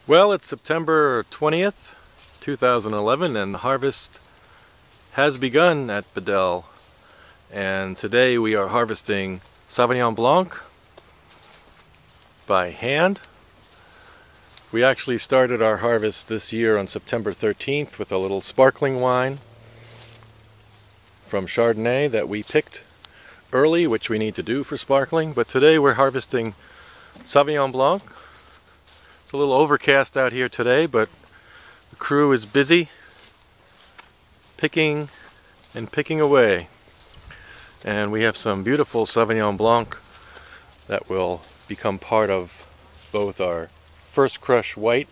Well, it's September 20th, 2011, and the harvest has begun at Bedell. And today we are harvesting Sauvignon Blanc by hand. We actually started our harvest this year on September 13th with a little sparkling wine from Chardonnay that we picked early, which we need to do for sparkling. But today we're harvesting Sauvignon Blanc. It's a little overcast out here today, but the crew is busy picking and picking away. And we have some beautiful Sauvignon Blanc that will become part of both our First Crush White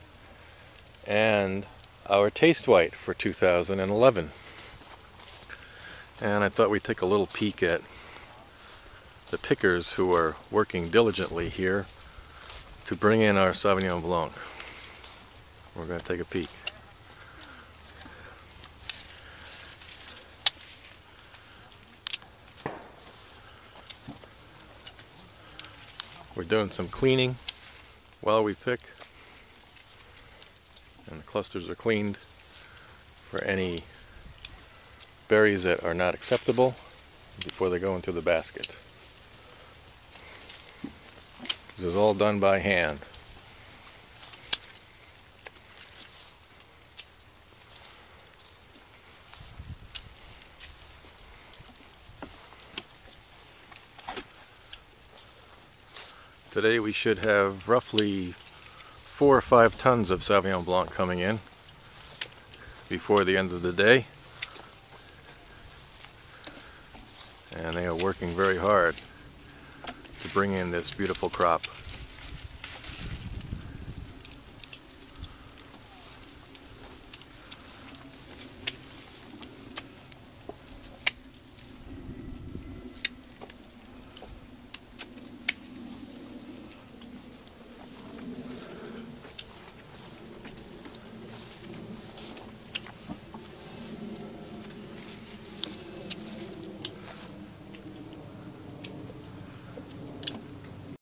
and our Taste White for 2011. And I thought we'd take a little peek at the pickers who are working diligently here to bring in our Sauvignon Blanc. We're going to take a peek. We're doing some cleaning while we pick, and the clusters are cleaned for any berries that are not acceptable before they go into the basket. This is all done by hand. Today we should have roughly 4 or 5 tons of Sauvignon Blanc coming in before the end of the day. And they are working very hard to bring in this beautiful crop.